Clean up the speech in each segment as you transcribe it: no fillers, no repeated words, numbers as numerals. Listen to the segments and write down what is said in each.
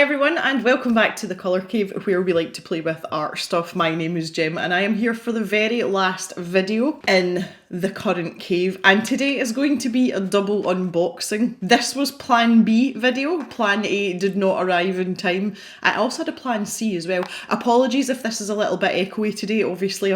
Hi everyone and welcome back to the Colour Cave where we like to play with art stuff. My name is Jim and I am here for the very last video in the current cave, and today is going to be a double unboxing. This was plan B video. Plan A did not arrive in time. I also had a plan C as well. Apologies if this is a little bit echoey today. Obviously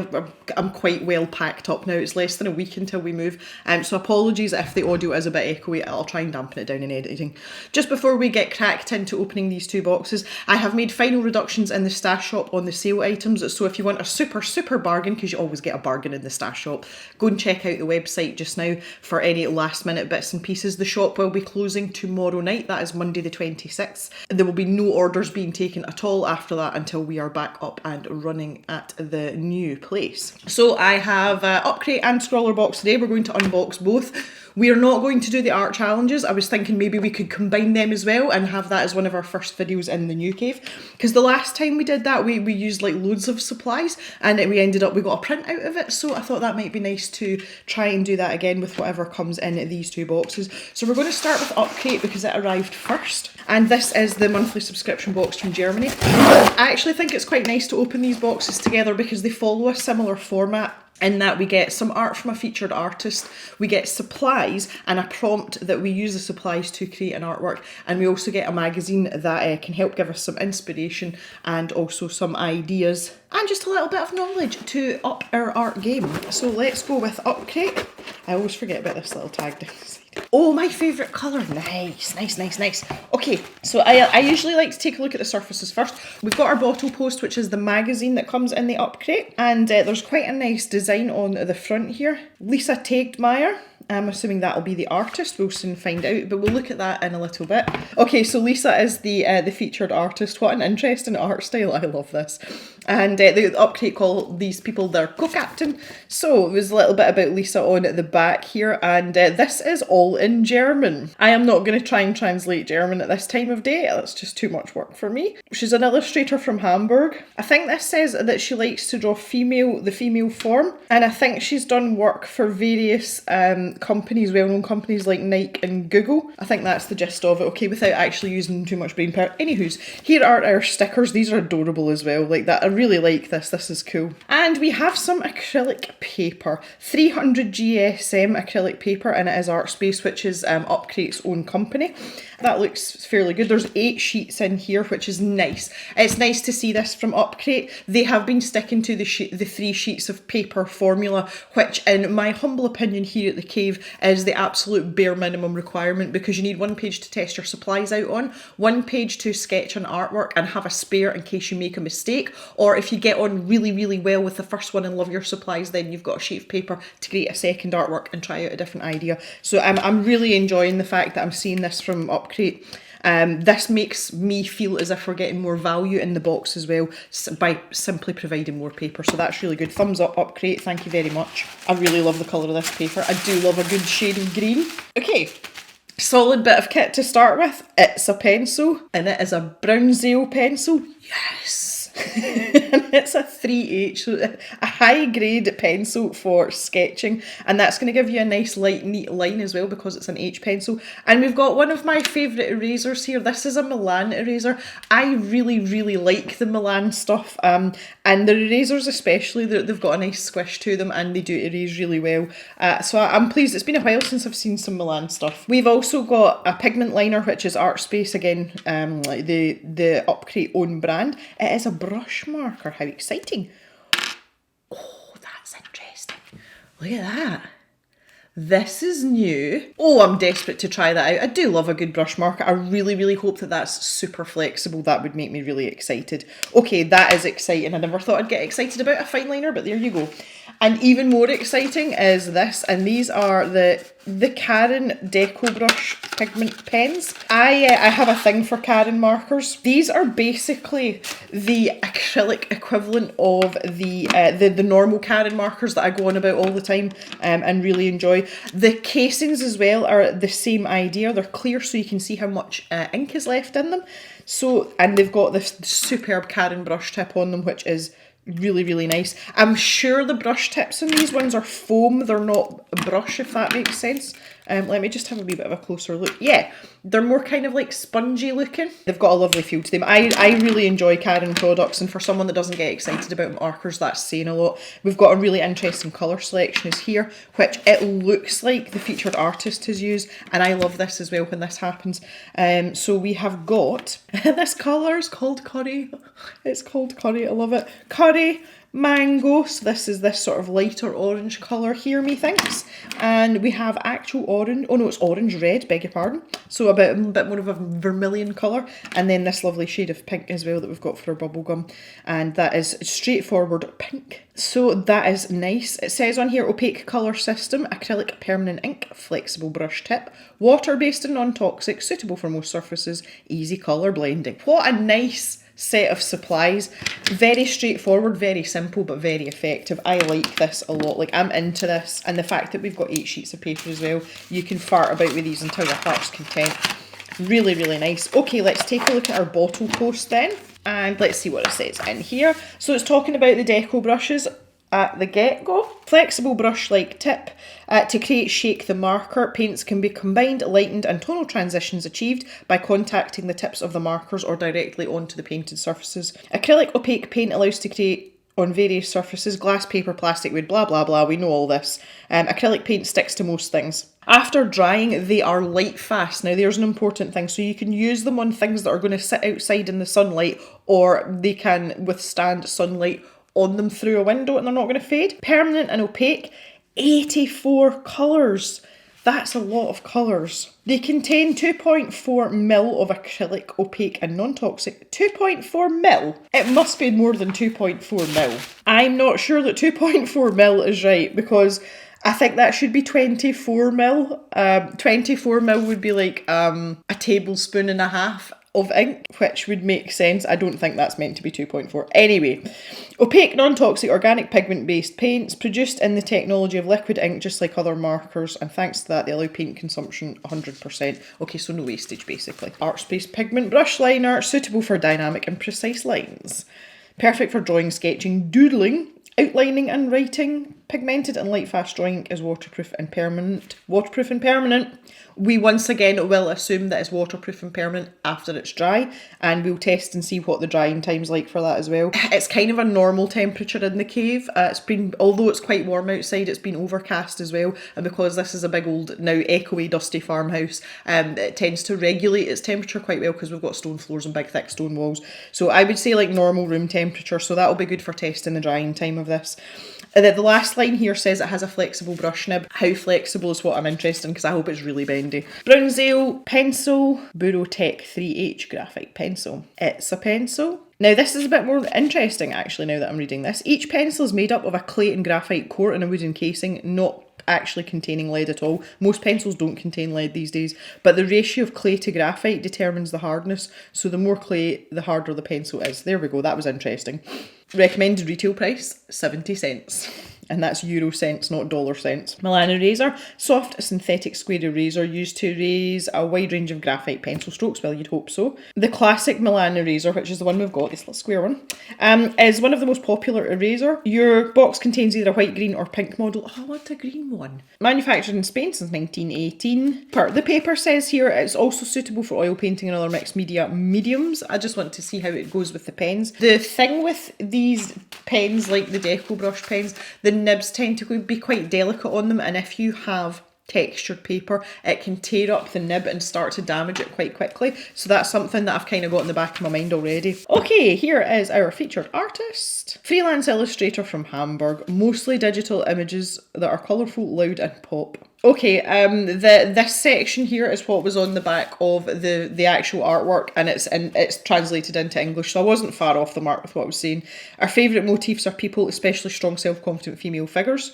I'm quite well packed up now. It's less than a week until we move, so apologies if the audio is a bit echoey. I'll try and dampen it down in editing. Just before we get cracked into opening these two boxes, I have made final reductions in the stash shop on the sale items, so if you want a super bargain, because you always get a bargain in the stash shop, go and check out the website just now for any last minute bits and pieces. The shop will be closing tomorrow night, that is Monday the 26th. There will be no orders being taken at all after that until we are back up and running at the new place. So I have Upcrate and Scrawlrbox today. We're going to unbox both. We are not going to do the art challenges. I was thinking maybe we could combine them as well and have that as one of our first videos in the new cave. Because the last time we did that, we used like loads of supplies and we got a print out of it. So I thought that might be nice to try and do that again with whatever comes in these two boxes. So we're going to start with Upcrate because it arrived first. And this is the monthly subscription box from Germany. I actually think it's quite nice to open these boxes together because they follow a similar format, in that we get some art from a featured artist, we get supplies and a prompt that we use the supplies to create an artwork, and we also get a magazine that can help give us some inspiration and also some ideas and just a little bit of knowledge to up our art game. So let's go with Upcrate. I always forget about this little tag down the side. Oh, my favourite colour. Nice. Okay, so I usually like to take a look at the surfaces first. We've got our bottle post, which is the magazine that comes in the Upcrate, and there's quite a nice design on the front here. Lisa Tegmeyer. I'm assuming that'll be the artist. We'll soon find out, but we'll look at that in a little bit. Okay, so Lisa is the featured artist. What an interesting art style. I love this. And the Upcrate call these people their co-captain. So there's a little bit about Lisa on the back here, and this is all in German. I am not going to try and translate German at this time of day. That's just too much work for me. She's an illustrator from Hamburg. I think this says that she likes to draw the female form, and I think she's done work for various companies, well-known companies like Nike and Google. I think that's the gist of it, okay, without actually using too much brain power. Anywho's, here are our stickers. These are adorable as well, like that. I really like this. This is cool. And we have some acrylic paper, 300 GSM acrylic paper, and it is Artspace, which is Upcrate's own company. That looks fairly good. There's 8 sheets in here, which is nice. It's nice to see this from Upcrate. They have been sticking to the 3 sheets of paper formula, which in my humble opinion here at the cave is the absolute bare minimum requirement, because you need 1 page to test your supplies out on, 1 page to sketch an artwork and have a spare in case you make a mistake, or if you get on really well with the first one and love your supplies, then you've got a sheet of paper to create a second artwork and try out a different idea. So I'm really enjoying the fact that I'm seeing this from Upcrate. This makes me feel as if we're getting more value in the box as well by simply providing more paper, so that's really good. Thumbs up, Upcrate, thank you very much. I really love the colour of this paper. I do love a good shade of green. Okay, solid bit of kit to start with. It's a pencil, and it is a Brownzale pencil. Yes! And it's a 3H, so a high grade pencil for sketching, and that's going to give you a nice light neat line as well because it's an H pencil. And we've got one of my favourite erasers here. This is a Milan eraser. I really like the Milan stuff, and the erasers especially, they've got a nice squish to them and they do erase really well, so I'm pleased. It's been a while since I've seen some Milan stuff. We've also got a pigment liner, which is Artspace again, the Upcrate own brand. It is a brush marker. How exciting. Oh, that's interesting. Look at that. This is new. Oh, I'm desperate to try that out. I do love a good brush marker. I really hope that that's super flexible. That would make me really excited. Okay, that is exciting. I never thought I'd get excited about a fine liner, but there you go. And even more exciting is this, and these are the Karen Deco Brush pigment pens. I have a thing for Karen markers. These are basically the acrylic equivalent of the normal Karen markers that I go on about all the time and really enjoy. The casings as well are the same idea. They're clear so you can see how much ink is left in them. So, and they've got this superb Karen brush tip on them, which is really nice. I'm sure the brush tips on these ones are foam, they're not brush, if that makes sense. Let me just have a wee bit of a closer look. Yeah, they're more kind of like spongy looking. They've got a lovely feel to them. I really enjoy Canon products, and for someone that doesn't get excited about markers, that's saying a lot. We've got a really interesting colour selection is here, which it looks like the featured artist has used, and I love this as well when this happens. So we have got, this colour is called Curry. It's called Curry, I love it. Curry, mango, so this is this sort of lighter orange colour here, methinks. And we have actual orange, oh no, it's orange red, beg your pardon. So a bit more of a vermilion colour. And then this lovely shade of pink as well that we've got for our bubblegum. And that is straightforward pink. So that is nice. It says on here, opaque colour system, acrylic permanent ink, flexible brush tip, water-based and non-toxic, suitable for most surfaces, easy colour blending. What a nice set of supplies. Very straightforward, very simple, but very effective. I like this a lot. Like, I'm into this, and the fact that we've got 8 sheets of paper as well, you can fart about with these until your heart's content. Really, really nice. Okay, let's take a look at our bottle post then, and let's see what it says in here. So it's talking about the deco brushes at the get-go. Flexible brush-like tip to create shake the marker. Paints can be combined, lightened and tonal transitions achieved by contacting the tips of the markers or directly onto the painted surfaces. Acrylic opaque paint allows to create on various surfaces, glass, paper, plastic, wood, blah blah blah, we know all this. Acrylic paint sticks to most things. After drying, they are light fast. Now there's an important thing, so you can use them on things that are going to sit outside in the sunlight, or they can withstand sunlight on them through a window and they're not going to fade. Permanent and opaque, 84 colours. That's a lot of colours. They contain 2.4ml of acrylic, opaque and non-toxic. 2.4ml? It must be more than 2.4ml. I'm not sure that 2.4ml is right, because I think that should be 24ml. 24ml would be like a tablespoon and a half of ink, which would make sense. I don't think that's meant to be 2.4. Anyway, opaque, non-toxic, organic pigment-based paints produced in the technology of liquid ink, just like other markers, and thanks to that they allow paint consumption 100%. Okay, so no wastage basically. Art Space pigment brush liner, suitable for dynamic and precise lines. Perfect for drawing, sketching, doodling, outlining and writing. Pigmented and light fast drawing ink is waterproof and permanent. Waterproof and permanent. We once again will assume that it's waterproof and permanent after it's dry, and we'll test and see what the drying time's like for that as well. It's kind of a normal temperature in the cave. It's been, although it's quite warm outside, it's been overcast as well, and because this is a big old, now echoey, dusty farmhouse, it tends to regulate its temperature quite well because we've got stone floors and big thick stone walls. So I would say like normal room temperature, so that'll be good for testing the drying time of this. The last line here says it has a flexible brush nib. How flexible is what I'm interested in, because I hope it's really bendy. Brownzale pencil, Burotech 3H graphite pencil. It's a pencil. Now this is a bit more interesting actually now that I'm reading this. Each pencil is made up of a clay and graphite core and a wooden casing, not actually containing lead at all. Most pencils don't contain lead these days, but the ratio of clay to graphite determines the hardness, so the more clay, the harder the pencil is. There we go, that was interesting. Recommended retail price, 70 cents. And that's euro cents, not dollar cents. Milan eraser, soft synthetic square eraser used to erase a wide range of graphite pencil strokes. Well, you'd hope so. The classic Milan eraser, which is the one we've got, this little square one, is one of the most popular eraser. Your box contains either a white, green or pink model. Oh, I want a green one. Manufactured in Spain since 1918. The paper says here it's also suitable for oil painting and other mixed media mediums. I just want to see how it goes with the pens. The thing with these pens, like the deco brush pens, the nibs tend to be quite delicate on them, and if you have textured paper, it can tear up the nib and start to damage it quite quickly. So that's something that I've kind of got in the back of my mind already. Okay, here is our featured artist. Freelance illustrator from Hamburg. Mostly digital images that are colourful, loud and pop. Okay, this section here is what was on the back of the actual artwork, and it's translated into English, so I wasn't far off the mark with what I was saying. Our favourite motifs are people, especially strong, self-confident female figures.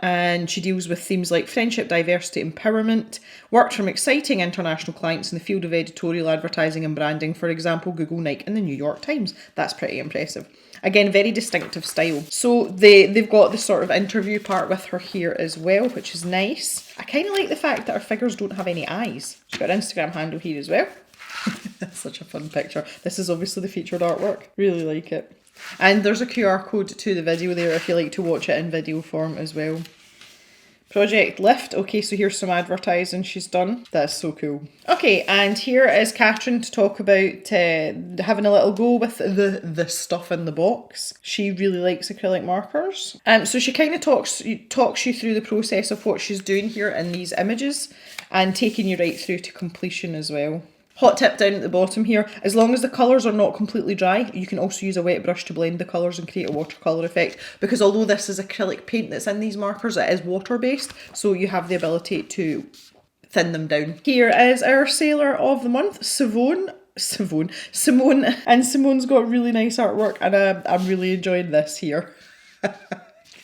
And she deals with themes like friendship, diversity, empowerment. Worked from exciting international clients in the field of editorial, advertising and branding, for example, Google, Nike and the New York Times. That's pretty impressive. Again, very distinctive style. So they've got the sort of interview part with her here as well, which is nice. I kind of like the fact that her figures don't have any eyes. She's got an Instagram handle here as well. That's such a fun picture. This is obviously the featured artwork. Really like it. And there's a QR code to the video there if you like to watch it in video form as well. Project Lift. Okay, so here's some advertising she's done. That's so cool. Okay, and here is Catherine to talk about having a little go with the stuff in the box. She really likes acrylic markers. So she kind of talks you through the process of what she's doing here in these images and taking you right through to completion as well. Hot tip down at the bottom here, as long as the colours are not completely dry, you can also use a wet brush to blend the colours and create a watercolour effect, because although this is acrylic paint that's in these markers, it is water based, so you have the ability to thin them down. Here is our sailor of the month, Simone, and Simone's got really nice artwork, and I'm really enjoying this here.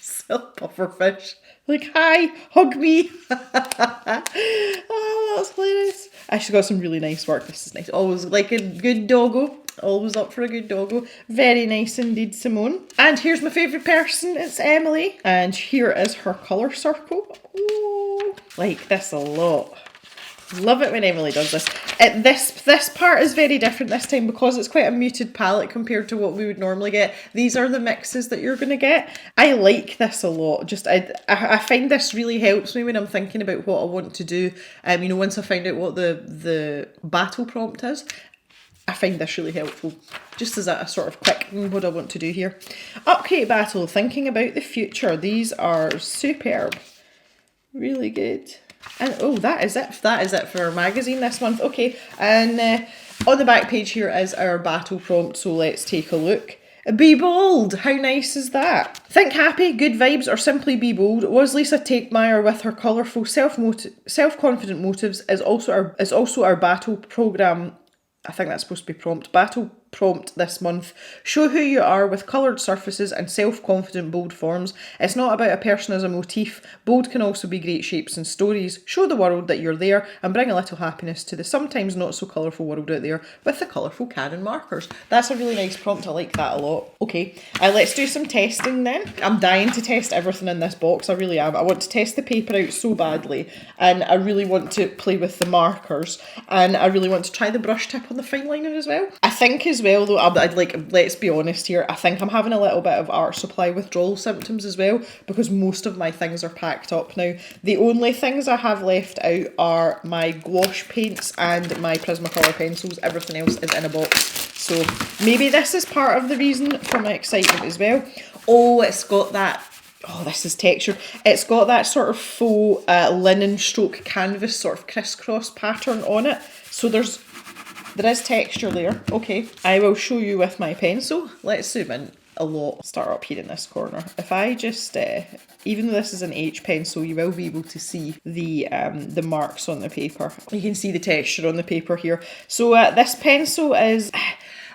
Silk pufferfish. Like, hi, hug me. Oh, that's hilarious. She's got some really nice work. This is nice. Always like a good doggo. Always up for a good doggo. Very nice indeed, Simone. And here's my favourite person. It's Emily. And here is her colour circle. Oh, like this a lot. Love it when Emily does this. This part is very different this time because it's quite a muted palette compared to what we would normally get. These are the mixes that you're going to get. I like this a lot. Just I find this really helps me when I'm thinking about what I want to do. You know, once I find out what the battle prompt is, I find this really helpful. Just as a sort of quick, what I want to do here. Upcrate battle, thinking about the future. These are superb. Really good. And oh, that is it. That is it for our magazine this month. Okay, and on the back page here is our battle prompt, so let's take a look. Be bold! How nice is that? Think happy, good vibes, or simply be bold. Was Lisa Takemeyer with her colourful, self-confident motives is also our battle programme. I think that's supposed to be prompt. Battle prompt this month. Show who you are with coloured surfaces and self-confident bold forms. It's not about a person as a motif. Bold can also be great shapes and stories. Show the world that you're there and bring a little happiness to the sometimes not so colourful world out there with the colourful Karen markers. That's a really nice prompt. I like that a lot. Okay, let's do some testing then. I'm dying to test everything in this box. I really am. I want to test the paper out so badly, and I really want to play with the markers, and I really want to try the brush tip on the fine liner as well. I think as well though, I'd like, let's be honest here, I think I'm having a little bit of art supply withdrawal symptoms as well, because most of my things are packed up now. The only things I have left out are my gouache paints and my Prismacolor pencils. Everything else is in a box. So maybe this is part of the reason for my excitement as well. Oh, it's got that, oh, this is textured. It's got that sort of faux linen stroke canvas sort of crisscross pattern on it. So there is texture there. Okay, I will show you with my pencil. Let's zoom in a lot. Start up here in this corner. If I just, even though this is an H pencil, you will be able to see the marks on the paper. You can see the texture on the paper here. So this pencil is...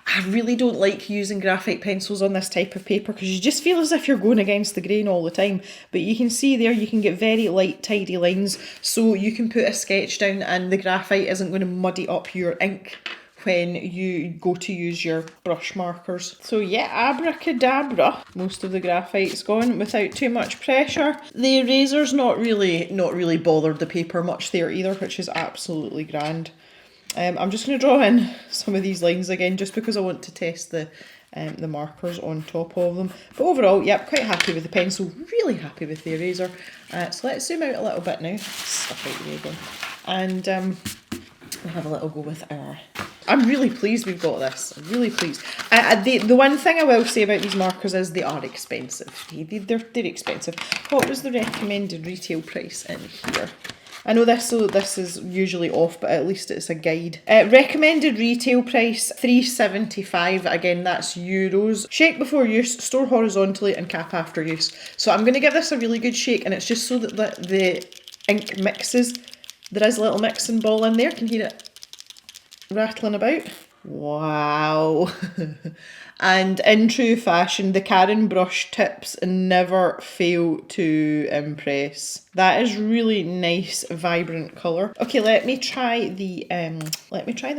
I really don't like using graphite pencils on this type of paper because you just feel as if you're going against the grain all the time. But you can see there, you can get very light, tidy lines, so you can put a sketch down and the graphite isn't going to muddy up your ink when you go to use your brush markers. So yeah, abracadabra. Most of the graphite's gone without too much pressure. The eraser's not really bothered the paper much there either, which is absolutely grand. I'm just going to draw in some of these lines again just because I want to test the markers on top of them. But overall, yep, quite happy with the pencil, really happy with the eraser. So let's zoom out a little bit now. Stuff out the way again. And we'll have a little go with our... I'm really pleased we've got this. I'm really pleased. The one thing I will say about these markers is they are expensive. They're expensive. What was the recommended retail price in here? I know this is usually off, but at least it's a guide. Recommended retail price, €3.75. Again, that's euros. Shake before use, store horizontally, and cap after use. So I'm going to give this a really good shake, and it's just so that the ink mixes. There is a little mixing ball in there. Can you hear it rattling about? Wow. And in true fashion, the Karen brush tips never fail to impress. That is really nice, vibrant colour. Okay, let me try the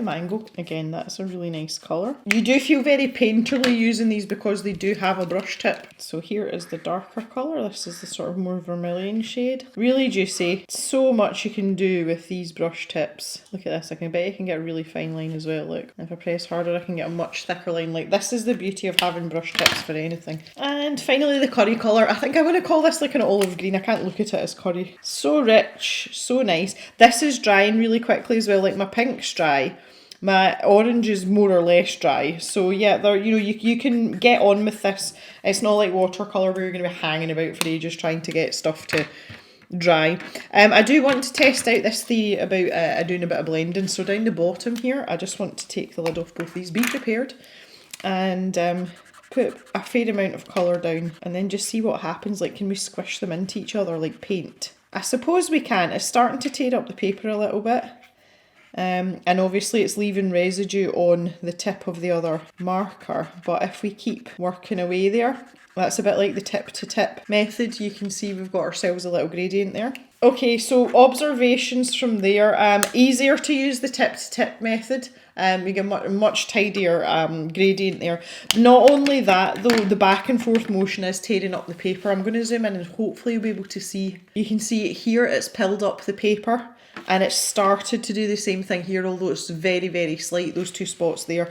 mango. Again, that's a really nice colour. You do feel very painterly using these because they do have a brush tip. So here is the darker colour. This is the sort of more vermilion shade. Really juicy. So much you can do with these brush tips. Look at this. I bet you can get a really fine line as well, look. If I press harder, I can get a much thicker line. Like, this is the beauty of having brush tips for anything. And finally the curry colour. I think I want to call this like an olive green. I can't look at it as curry. So rich, so nice. This is drying really quickly as well. Like my pink's dry. My orange is more or less dry. So yeah, there, you know, you can get on with this. It's not like watercolour where you're going to be hanging about for ages trying to get stuff to dry. I do want to test out this theory about doing a bit of blending. So down the bottom here, I just want to take the lid off both these. Be prepared. And put a fair amount of colour down and then just see what happens. Like, can we squish them into each other like paint? I suppose we can. It's starting to tear up the paper a little bit. And obviously it's leaving residue on the tip of the other marker, but if we keep working away there, that's a bit like the tip to tip method. You can see we've got ourselves a little gradient there. Okay, so observations from there. Easier to use the tip to tip method. We get much tidier gradient there. Not only that though, the back and forth motion is tearing up the paper. I'm going to zoom in and hopefully you'll be able to see. You can see it here, it's pilled up the paper. And it's started to do the same thing here, although it's very, very slight, those two spots there.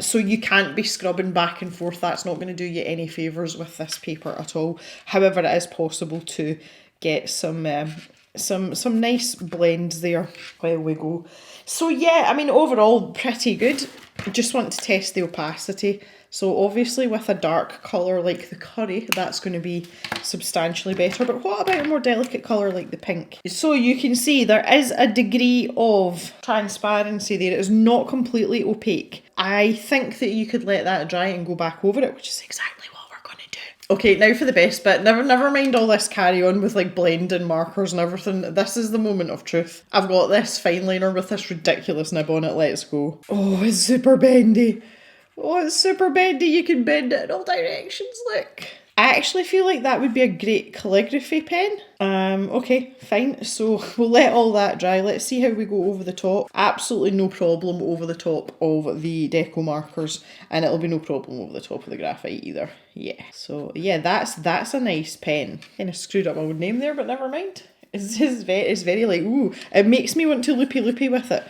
So you can't be scrubbing back and forth. That's not going to do you any favours with this paper at all. However, it is possible to get some nice blends there while we go. So yeah, I mean, overall, pretty good. Just want to test the opacity. So obviously with a dark colour like the curry, that's going to be substantially better. But what about a more delicate colour like the pink? So you can see there is a degree of transparency there. It is not completely opaque. I think that you could let that dry and go back over it, which is exactly what we're going to do. Okay, now for the best bit. Never mind all this carry on with like blending markers and everything. This is the moment of truth. I've got this fine liner with this ridiculous nib on it. Let's go. Oh, it's super bendy. Oh, it's super bendy. You can bend it in all directions, look. I actually feel like that would be a great calligraphy pen. Okay, fine. So we'll let all that dry. Let's see how we go over the top. Absolutely no problem over the top of the deco markers. And it'll be no problem over the top of the graphite either. Yeah. So yeah, that's a nice pen. Kind of screwed up my own name there, but never mind. It's very like, ooh. It makes me want to loopy with it.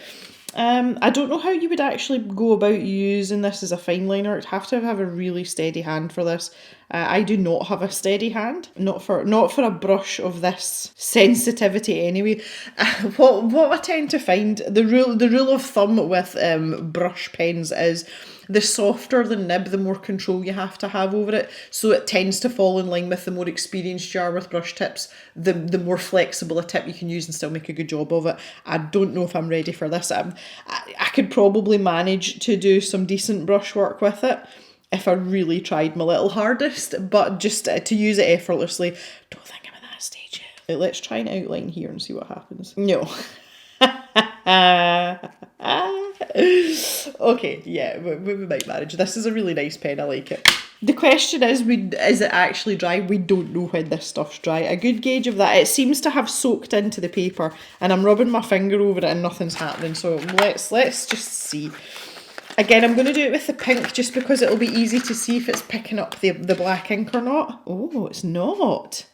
I don't know how you would actually go about using this as a fine liner. You'd have to have a really steady hand for this. I do not have a steady hand, not for a brush of this sensitivity anyway. What I tend to find, the rule of thumb with brush pens is the softer the nib, the more control you have to have over it. So it tends to fall in line with the more experienced you are with brush tips, the more flexible a tip you can use and still make a good job of it. I don't know if I'm ready for this. I could probably manage to do some decent brush work with it if I really tried my little hardest, but just to use it effortlessly, don't think I'm at that stage yet. Let's try an outline here and see what happens. No. Okay, yeah, we might manage. This is a really nice pen, I like it. The question is it actually dry? We don't know when this stuff's dry. A good gauge of that, it seems to have soaked into the paper, and I'm rubbing my finger over it and nothing's happening, so let's just see. Again, I'm going to do it with the pink just because it'll be easy to see if it's picking up the black ink or not. Oh, it's not.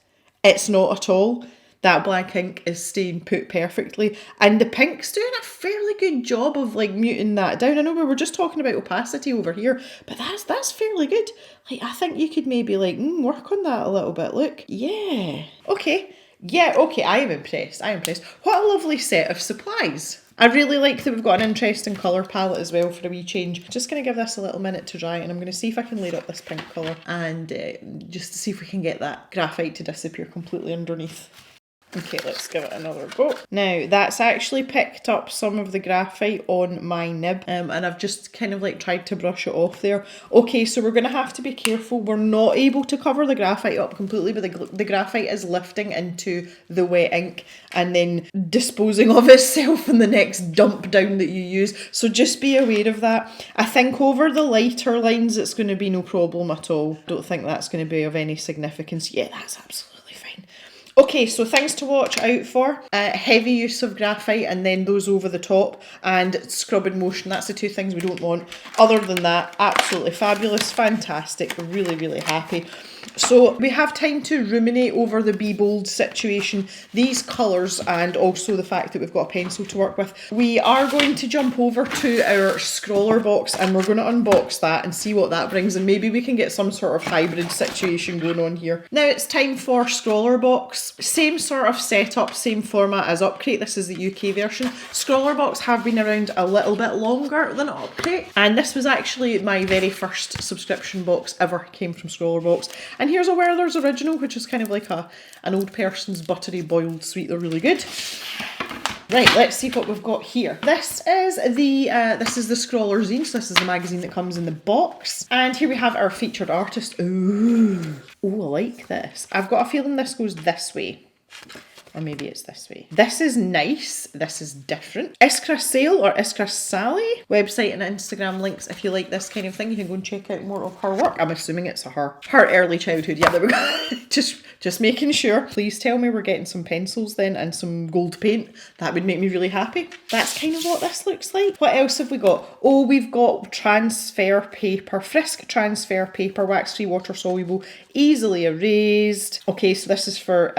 It's not at all. That black ink is staying put perfectly. And the pink's doing a fairly good job of like muting that down. I know we were just talking about opacity over here, but that's fairly good. Like, I think you could maybe like work on that a little bit. Look. Yeah. Okay. Yeah, okay, I am impressed. What a lovely set of supplies. I really like that we've got an interesting colour palette as well for a wee change. Just going to give this a little minute to dry and I'm going to see if I can layer up this pink colour and just to see if we can get that graphite to disappear completely underneath. Okay, let's give it another go. Now, that's actually picked up some of the graphite on my nib, and I've just kind of like tried to brush it off there. Okay, so we're going to have to be careful. We're not able to cover the graphite up completely, but the graphite is lifting into the wet ink and then disposing of itself in the next dump down that you use. So just be aware of that. I think over the lighter lines, it's going to be no problem at all. Don't think that's going to be of any significance. Yeah, that's absolutely fine. Okay, so things to watch out for. Heavy use of graphite and then those over the top and scrubbing motion. That's the two things we don't want. Other than that, absolutely fabulous, fantastic, really, really happy. So we have time to ruminate over the Be Bold situation, these colours, and also the fact that we've got a pencil to work with. We are going to jump over to our Scrawlrbox and we're going to unbox that and see what that brings, and maybe we can get some sort of hybrid situation going on here. Now it's time for Scrawlrbox. Same sort of setup, same format as Upcrate. This is the UK version. Scrawlrbox have been around a little bit longer than Upcrate, and this was actually my very first subscription box ever came from Scrawlrbox. And here's a Werther's original, which is kind of like an old person's buttery boiled sweet. They're really good. Right, let's see what we've got here. This is the Scrawler zine. So this is the magazine that comes in the box. And here we have our featured artist. Ooh, I like this. I've got a feeling this goes this way. Or maybe it's this way. This is nice. This is different. Iskra Sale or Iskra Sally. Website and Instagram links if you like this kind of thing. You can go and check out more of her work. I'm assuming it's her early childhood. Yeah, there we go. Just making sure. Please tell me we're getting some pencils then and some gold paint. That would make me really happy. That's kind of what this looks like. What else have we got? Oh, we've got transfer paper. Frisk transfer paper, wax-free, water-soluble, easily erased. Okay, so this is for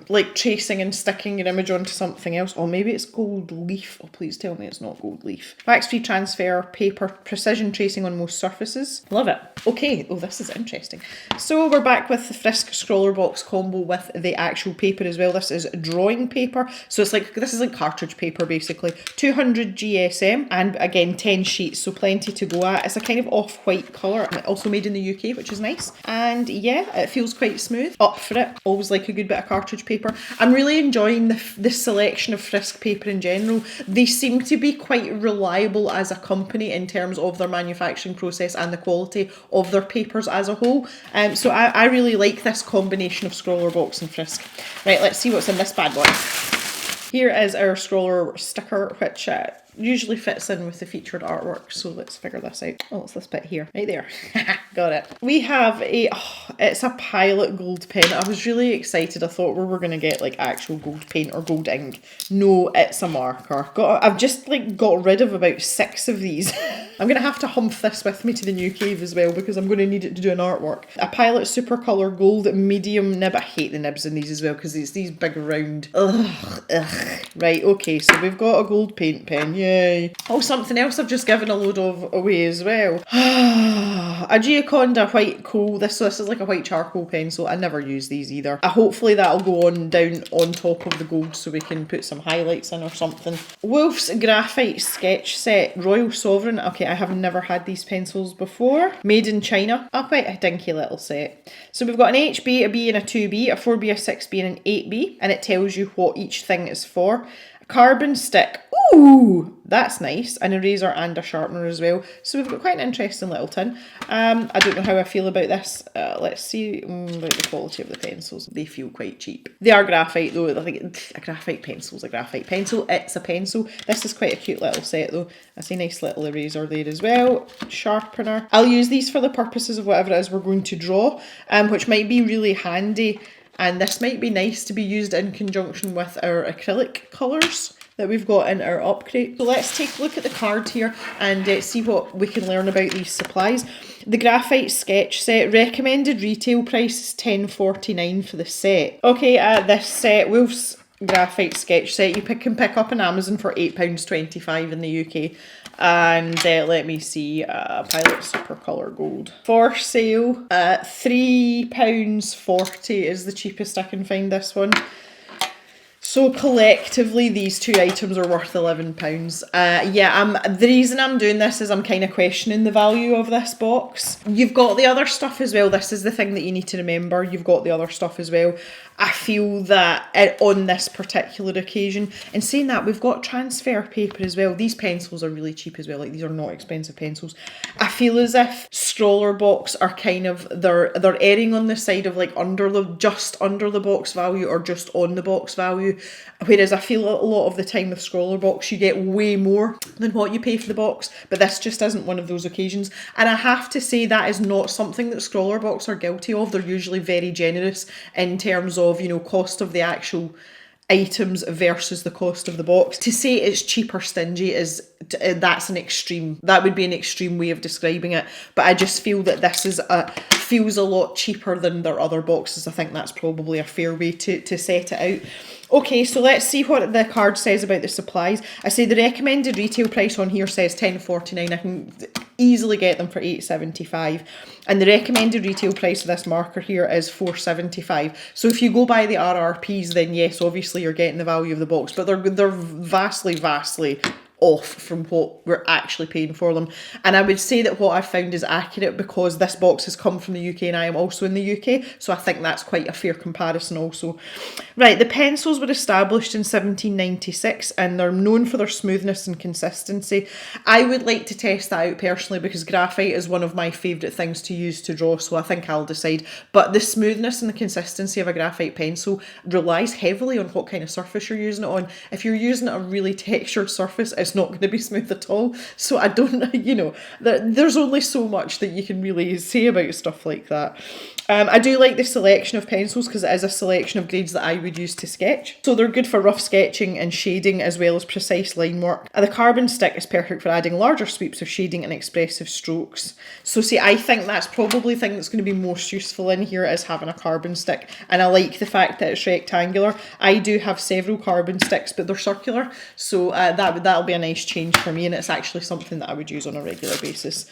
like tracing and sticking your image onto something else. Or maybe it's gold leaf. Oh, please tell me it's not gold leaf. Wax-free transfer paper, precision tracing on most surfaces. Love it. Okay, oh, this is interesting. So we're back with the Frisk Scrawlrbox combo with the actual paper as well. This is drawing paper. So it's like, this is like cartridge paper basically. 200 GSM and again 10 sheets, so plenty to go at. It's a kind of off-white colour, also made in the UK, which is nice. And yeah, it feels quite smooth. Up for it. Always like a good bit of cartridge paper. I'm really enjoying the selection of Frisk paper in general. They seem to be quite reliable as a company in terms of their manufacturing process and the quality of their papers as a whole. So I really like this combination of Scrawlrbox and Frisk. Right, let's see what's in this bad boy. Here is our Scrawler sticker, which usually fits in with the featured artwork. So let's figure this out. Oh, it's this bit here. Right there. Got it. We have it's a Pilot gold pen. I was really excited. I thought we were going to get like actual gold paint or gold ink. No, it's a marker. I've just like got rid of about 6 of these. I'm going to have to humph this with me to the new cave as well because I'm going to need it to do an artwork. A Pilot Super Colour Gold medium nib. I hate the nibs in these as well because it's these big round. Ugh. Right, okay, so we've got a gold paint pen. Yay. Oh, something else I've just given a load of away as well. A Gioconda white coal. This is like a white charcoal pencil. I never use these either. Hopefully that'll go down on top of the gold so we can put some highlights in or something. Wolf's Graphite Sketch Set. Royal Sovereign. Okay, I have never had these pencils before. Made in China. Oh, quite a dinky little set. So we've got an HB, a B and a 2B, a 4B, a 6B and an 8B. And it tells you what each thing is for. A carbon stick. Ooh, that's nice. An eraser and a sharpener as well. So we've got quite an interesting little tin. I don't know how I feel about this. Let's see about the quality of the pencils. They feel quite cheap. They are graphite though. I think a graphite pencil's a graphite pencil. It's a pencil. This is quite a cute little set though. That's a nice little eraser there as well. Sharpener. I'll use these for the purposes of whatever it is we're going to draw, which might be really handy. And this might be nice to be used in conjunction with our acrylic colours that we've got in our Upcrate. So let's take a look at the card here and see what we can learn about these supplies. The Graphite Sketch Set. Recommended retail price is $10.49 for the set. Okay, this set, Wolf's Graphite Sketch Set, you can pick up on Amazon for £8.25 in the UK. And let me see, Pilot Super Colour Gold. For sale, £3.40 is the cheapest I can find this one. So collectively, these two items are worth £11. Yeah, the reason I'm doing this is I'm kind of questioning the value of this box. You've got the other stuff as well. This is the thing that you need to remember. You've got the other stuff as well. I feel that on this particular occasion, and saying that, we've got transfer paper as well. These pencils are really cheap as well. Like, these are not expensive pencils. I feel as if Scrawlrbox are kind of, they're erring on the side of like just under the box value or just on the box value. Whereas I feel a lot of the time with Scrawlrbox, you get way more than what you pay for the box. But this just isn't one of those occasions. And I have to say that is not something that Scrawlrbox are guilty of. They're usually very generous in terms of, you know, cost of the actual items versus the cost of the box. To say it's cheap or stingy that would be an extreme way of describing it, but I just feel that this feels a lot cheaper than their other boxes. I think that's probably a fair way to set it out. Okay, so let's see what the card says about the supplies. I say the recommended retail price on here says £10.49. I can easily get them for £8.75. And the recommended retail price of this marker here is £4.75. So if you go by the RRPs, then yes, obviously you're getting the value of the box, but they're vastly off from what we're actually paying for them. And I would say that what I've found is accurate because this box has come from the UK and I am also in the UK, so I think that's quite a fair comparison also. Right, the pencils were established in 1796 and they're known for their smoothness and consistency. I would like to test that out personally because graphite is one of my favourite things to use to draw, so I think I'll decide. But the smoothness and the consistency of a graphite pencil relies heavily on what kind of surface you're using it on. If you're using a really textured surface, it's not going to be smooth at all. So I don't, there's only so much that you can really say about stuff like that. I do like the selection of pencils because it is a selection of grades that I would use to sketch. So they're good for rough sketching and shading as well as precise line work. The carbon stick is perfect for adding larger sweeps of shading and expressive strokes. So see, I think that's probably the thing that's going to be most useful in here is having a carbon stick. And I like the fact that it's rectangular. I do have several carbon sticks, but they're circular. So that'll be a nice change for me, and it's actually something that I would use on a regular basis.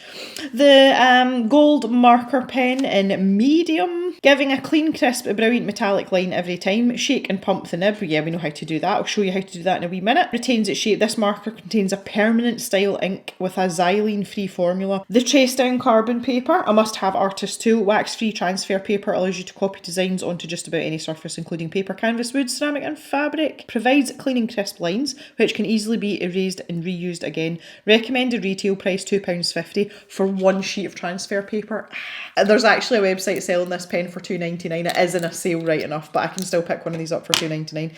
The gold marker pen in medium, giving a clean, crisp, brilliant metallic line every time. Shake and pump the nib. Yeah, we know how to do that. I'll show you how to do that in a wee minute. Retains its shape. This marker contains a permanent style ink with a xylene-free formula. The trace down carbon paper, a must-have artist tool. Wax-free transfer paper allows you to copy designs onto just about any surface, including paper, canvas, wood, ceramic and fabric. Provides clean and crisp lines, which can easily be erased and reused again. Recommended retail price £2.50 for one sheet of transfer paper. There's actually a website selling this pen for £2.99. It is in a sale right enough, but I can still pick one of these up for £2.99.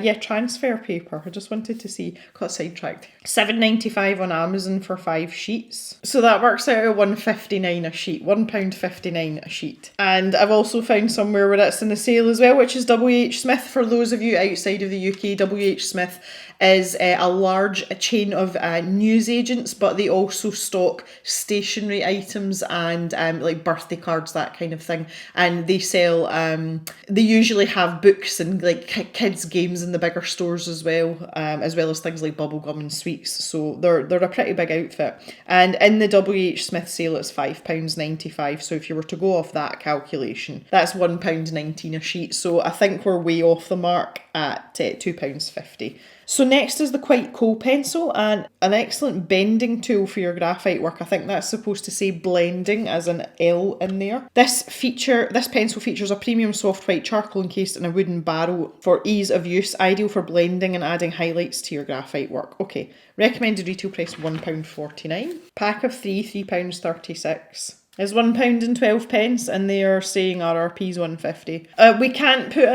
Yeah, transfer paper. I just wanted to see, got sidetracked. £7.95 on Amazon for 5 sheets. So that works out at £1.59 a sheet. £1.59 a sheet. And I've also found somewhere where it's in the sale as well, which is WH Smith. For those of you outside of the UK, WH Smith is a large chain of newsagents, but they also stock stationery items and like birthday cards, that kind of thing. And they sell, they usually have books and like kids' games in the bigger stores as well as things like bubblegum and sweets. So they're a pretty big outfit. And in the WH Smith sale, it's £5.95. So if you were to go off that calculation, that's £1.19 a sheet. So I think we're way off the mark at £2.50. So next is the Quite Cool pencil, and an excellent bending tool for your graphite work. I think that's supposed to say blending as an L in there. This pencil features a premium soft white charcoal encased in a wooden barrel for ease of use, ideal for blending and adding highlights to your graphite work. Okay, recommended retail price £1.49. Pack of three, £3.36. Is £1.12, and they are saying RRP's £1.50. We can't put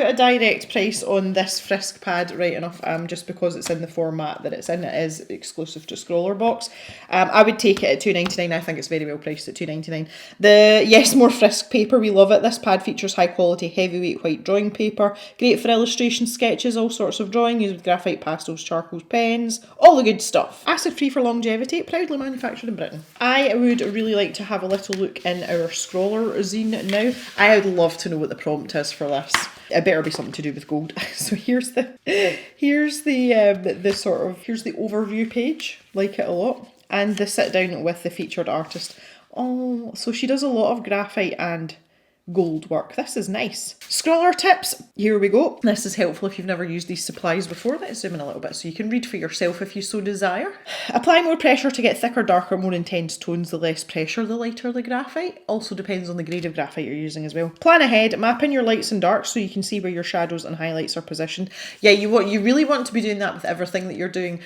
a direct price on this Frisk pad right enough. Just because it's in the format that it's in, it is exclusive to Scrawlrbox. I would take it at £2.99. I think it's very well priced at £2.99. The Yes More Frisk paper, we love it. This pad features high quality heavyweight white drawing paper, great for illustration, sketches, all sorts of drawing, used with graphite, pastels, charcoals, pens, all the good stuff. Acid free for longevity, proudly manufactured in Britain. I would really like to have a little look in our Scrawler zine now. I would love to know what the prompt is for this. It better be something to do with gold. So here's the overview page. Like it a lot. And the sit down with the featured artist. Oh, so she does a lot of graphite and gold work. This is nice. Scrawler tips. Here we go. This is helpful if you've never used these supplies before. Let's zoom in a little bit so you can read for yourself if you so desire. Apply more pressure to get thicker, darker, more intense tones. The less pressure, the lighter the graphite. Also depends on the grade of graphite you're using as well. Plan ahead. Map in your lights and darks so you can see where your shadows and highlights are positioned. Yeah, you really want to be doing that with everything that you're doing.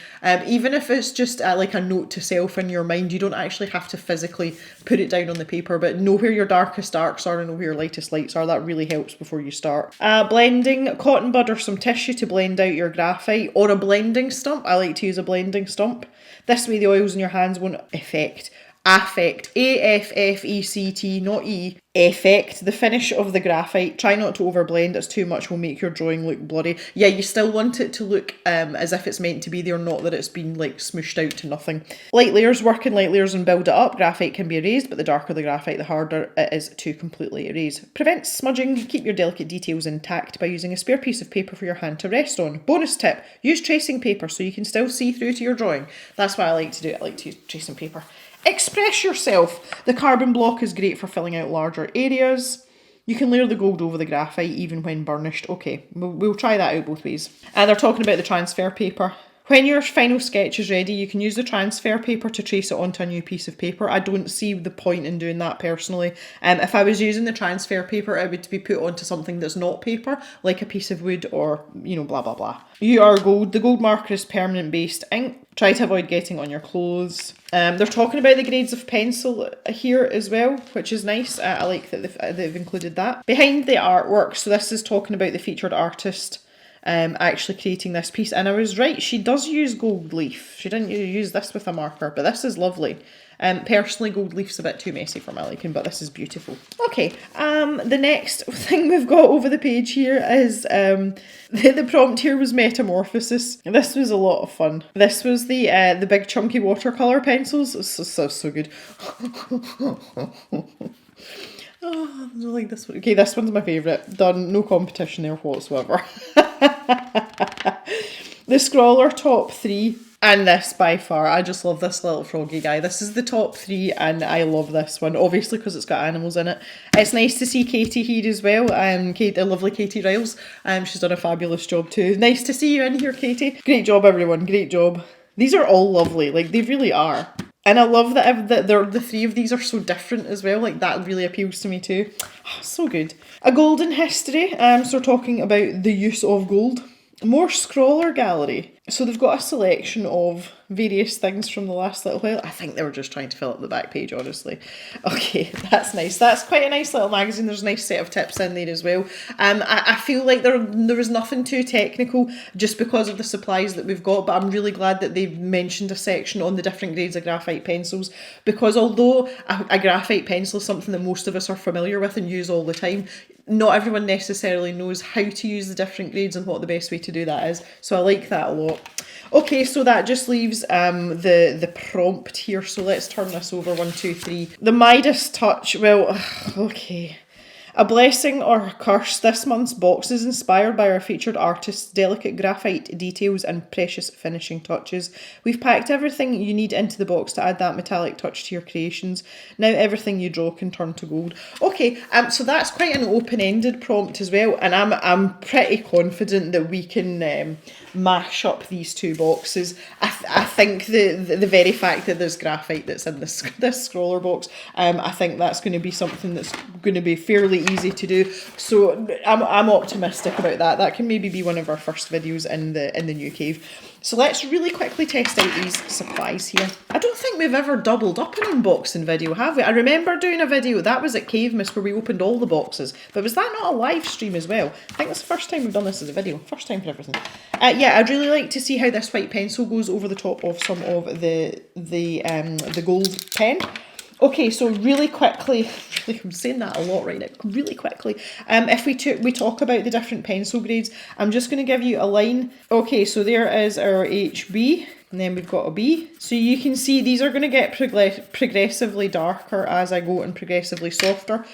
Even if it's just like a note to self in your mind, you don't actually have to physically put it down on the paper, but know where your darkest darks are and know where your lightest lights are. That really helps before you start. Blending, cotton bud or some tissue to blend out your graphite, or a blending stump. I like to use a blending stump. This way the oils in your hands won't affect Affect, A-F-F-E-C-T, not E. Effect, the finish of the graphite. Try not to overblend, it's too much, will make your drawing look blurry. Yeah, you still want it to look as if it's meant to be there, not that it's been like smooshed out to nothing. Light layers, work in light layers and build it up. Graphite can be erased, but the darker the graphite, the harder it is to completely erase. Prevents smudging, keep your delicate details intact by using a spare piece of paper for your hand to rest on. Bonus tip, use tracing paper so you can still see through to your drawing. That's what I like to do, I like to use tracing paper. Express yourself. The carbon block is great for filling out larger areas. You can layer the gold over the graphite even when burnished. Okay, we'll try that out both ways. And they're talking about the transfer paper. When your final sketch is ready, you can use the transfer paper to trace it onto a new piece of paper. I don't see the point in doing that personally. If I was using the transfer paper, it would be put onto something that's not paper, like a piece of wood or, you know, blah, blah, blah. You are gold. The gold marker is permanent based ink. Try to avoid getting on your clothes. They're talking about the grades of pencil here as well, which is nice. I like that they've included that. Behind the artwork, so this is talking about the featured artist actually creating this piece, and I was right, she does use gold leaf. She didn't use this with a marker, but this is lovely. Personally, gold leaf's a bit too messy for my liking, but this is beautiful. Okay, the next thing we've got over the page here is the prompt here was metamorphosis. This was a lot of fun. This was the big chunky watercolour pencils. So good. Oh, I like this one. Okay, this one's my favourite. Done. No competition there whatsoever. The Scrawler top 3, and this by far. I just love this little froggy guy. This is the top 3 and I love this one, obviously because it's got animals in it. It's nice to see Katie here as well, the lovely Katie Riles. She's done a fabulous job too. Nice to see you in here, Katie. Great job everyone, great job. These are all lovely, like they really are. And I love that the 3 of these are so different as well, like that really appeals to me too. Oh, so good. A golden history, so we're talking about the use of gold. More Scrawler gallery. So they've got a selection of various things from the last little while. I think they were just trying to fill up the back page, honestly. Okay, that's nice. That's quite a nice little magazine. There's a nice set of tips in there as well. I feel like there was nothing too technical just because of the supplies that we've got, but I'm really glad that they've mentioned a section on the different grades of graphite pencils, because although a graphite pencil is something that most of us are familiar with and use all the time, not everyone necessarily knows how to use the different grades and what the best way to do that is. So I like that a lot. Okay, so that just leaves the prompt here. So let's turn this over, 1, 2, 3. The Midas touch, well, okay. A blessing or a curse. This month's box is inspired by our featured artist's delicate graphite details and precious finishing touches. We've packed everything you need into the box to add that metallic touch to your creations. Now everything you draw can turn to gold. Okay, so that's quite an open-ended prompt as well, and I'm pretty confident that we can mash up these 2 boxes. I think the very fact that there's graphite that's in this Scrawlrbox, I think that's going to be something that's going to be fairly easy to do. So I'm optimistic about that. That can maybe be one of our first videos in the new cave. So let's really quickly test out these supplies here. I don't think we've ever doubled up an unboxing video, have we? I remember doing a video, that was at Cavemas, where we opened all the boxes. But was that not a live stream as well? I think that's the first time we've done this as a video. First time for everything. Yeah, I'd really like to see how this white pencil goes over the top of some of the gold pen. Okay, so really quickly, I'm saying that a lot right now, really quickly, if we talk about the different pencil grades, I'm just going to give you a line. Okay, so there is our HB, and then we've got a B. So you can see these are going to get progressively darker as I go and progressively softer,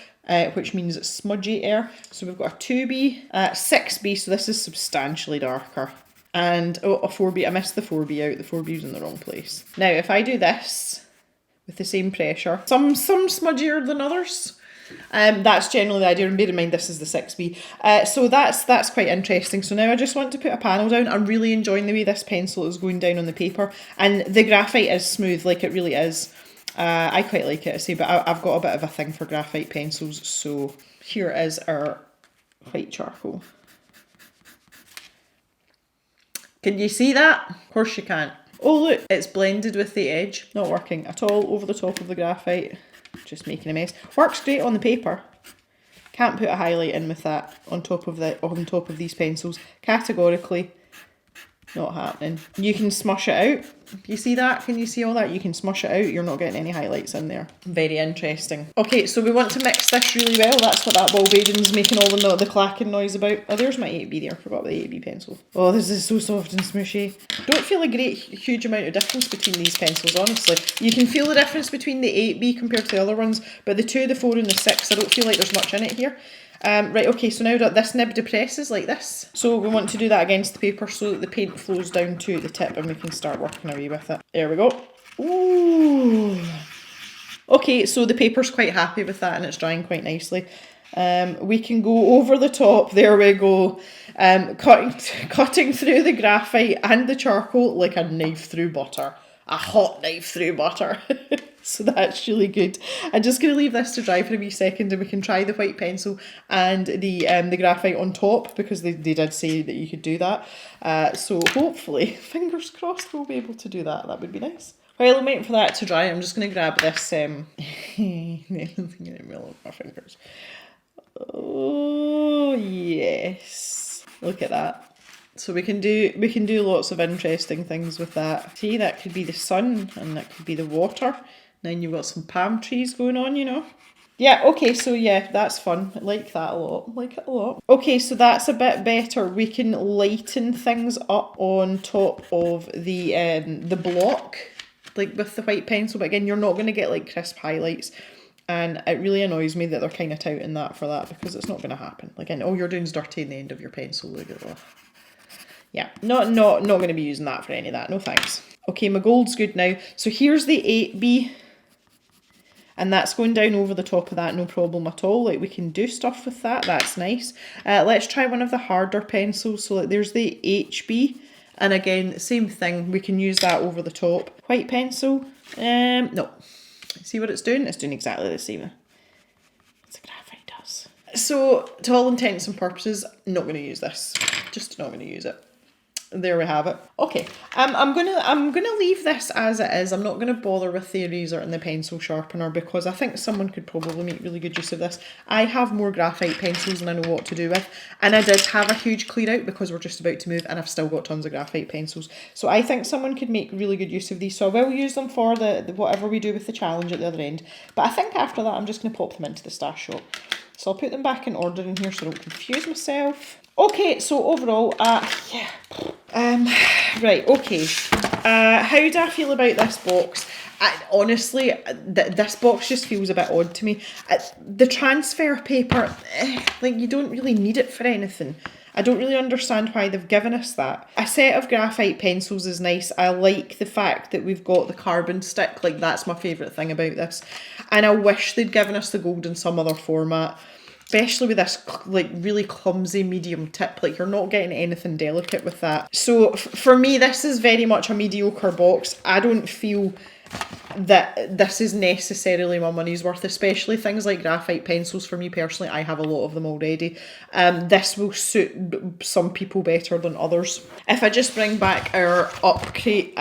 which means it's smudgy-er. So we've got a 2B, 6B, so this is substantially darker. And a 4B, I missed the 4B out, the 4B was in the wrong place. Now, if I do this with the same pressure, some smudgier than others. That's generally the idea, and bear in mind this is the 6B. So that's quite interesting. So now I just want to put a panel down. I'm really enjoying the way this pencil is going down on the paper, and the graphite is smooth, like it really is. I quite like it, I say, but I've got a bit of a thing for graphite pencils, so here is our white charcoal. Can you see that? Of course you can't. Oh look, it's blended with the edge. Not working at all over the top of the graphite. Just making a mess. Works great on the paper. Can't put a highlight in with that on top of these pencils. Categorically Not happening. You can smush it out. You see that? Can you see all that? You can smush it out. You're not getting any highlights in there. Very interesting. Okay, so we want to mix this really well. That's what that ball bearing's making all the clacking noise about. Oh, there's my 8B there. I forgot about the 8B pencil. Oh, this is so soft and smushy. Don't feel a great huge amount of difference between these pencils, honestly. You can feel the difference between the 8B compared to the other ones, but the 2, the 4 and the 6, I don't feel like there's much in it here. Right, okay, so now this nib depresses like this. So we want to do that against the paper so that the paint flows down to the tip and we can start working away with it. There we go. Ooh. Okay, so the paper's quite happy with that and it's drying quite nicely. We can go over the top, there we go, cutting through the graphite and the charcoal like a knife through butter. A hot knife through butter. So that's really good. I'm just going to leave this to dry for a wee second and we can try the white pencil and the graphite on top because they did say that you could do that. So hopefully, fingers crossed, we'll be able to do that. That would be nice. While I'm waiting for that to dry, I'm just going to grab this my fingers. Oh yes. Look at that. So we can do lots of interesting things with that. See, that could be the sun and that could be the water. Then you've got some palm trees going on, you know. Yeah, okay, so yeah, that's fun. I like that a lot. Like it a lot. Okay, so that's a bit better. We can lighten things up on top of the block, like with the white pencil. But again, you're not going to get like crisp highlights. And it really annoys me that they're kind of touting that for that because it's not going to happen. Like, all you're doing is dirtying the end of your pencil. Look at that. Yeah, not going to be using that for any of that. No thanks. Okay, my gold's good now. So here's the 8B. And that's going down over the top of that, no problem at all. Like, we can do stuff with that. That's nice. Let's try one of the harder pencils. So like, there's the HB. And again, same thing. We can use that over the top. White pencil. No. See what it's doing? It's doing exactly the same as the graphite does. So, to all intents and purposes, not going to use this. Just not going to use it. There we have it. Okay, I'm gonna leave this as it is. I'm not gonna bother with the eraser and the pencil sharpener because I think someone could probably make really good use of this. I have more graphite pencils than I know what to do with, and I did have a huge clear out because we're just about to move, and I've still got tons of graphite pencils. So I think someone could make really good use of these. So I will use them for the whatever we do with the challenge at the other end. But I think after that, I'm just gonna pop them into the stash shop. So I'll put them back in order in here so I don't confuse myself. Okay, so overall, yeah. Right, okay. How do I feel about this box? Honestly, this box just feels a bit odd to me. The transfer paper, like, you don't really need it for anything. I don't really understand why they've given us that. A set of graphite pencils is nice. I like the fact that we've got the carbon stick. Like, that's my favourite thing about this. And I wish they'd given us the gold in some other format. Especially with this, like, really clumsy medium tip. Like, you're not getting anything delicate with that. So, for me, this is very much a mediocre box. I don't feel that this is necessarily my money's worth, especially things like graphite pencils. For me personally, I have a lot of them already. This will suit some people better than others. If I just bring back our Upcrate,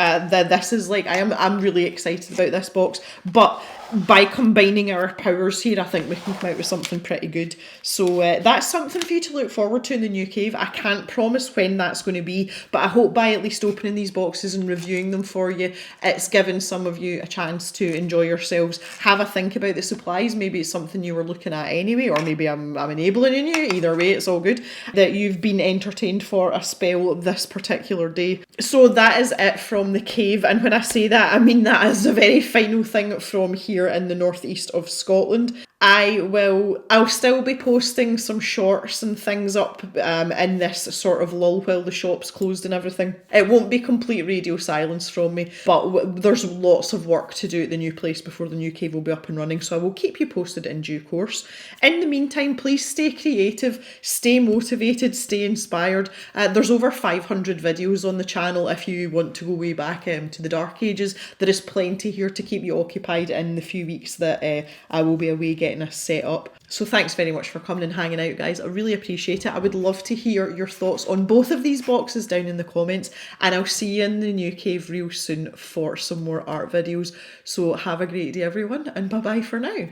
this is like, I'm really excited about this box, but by combining our powers here, I think we can come out with something pretty good. So that's something for you to look forward to in the new cave. I can't promise when that's going to be, but I hope by at least opening these boxes and reviewing them for you, it's given some of you a chance to enjoy yourselves. Have a think about the supplies. Maybe it's something you were looking at anyway, or maybe I'm enabling you. Either way, it's all good. That you've been entertained for a spell this particular day. So that is it from the cave. And when I say that, I mean that is the very final thing from here in the northeast of Scotland. I'll still be posting some shorts and things up in this sort of lull while the shop's closed and everything. It won't be complete radio silence from me, but there's lots of work to do at the new place before the new cave will be up and running, so I will keep you posted in due course. In the meantime, please stay creative, stay motivated, stay inspired. There's over 500 videos on the channel if you want to go way back to the dark ages. There is plenty here to keep you occupied in the few weeks that I will be away getting us set up. So thanks very much for coming and hanging out, guys. I really appreciate it. I would love to hear your thoughts on both of these boxes down in the comments, and I'll see you in the new cave real soon for some more art videos. So have a great day, everyone, and bye bye for now.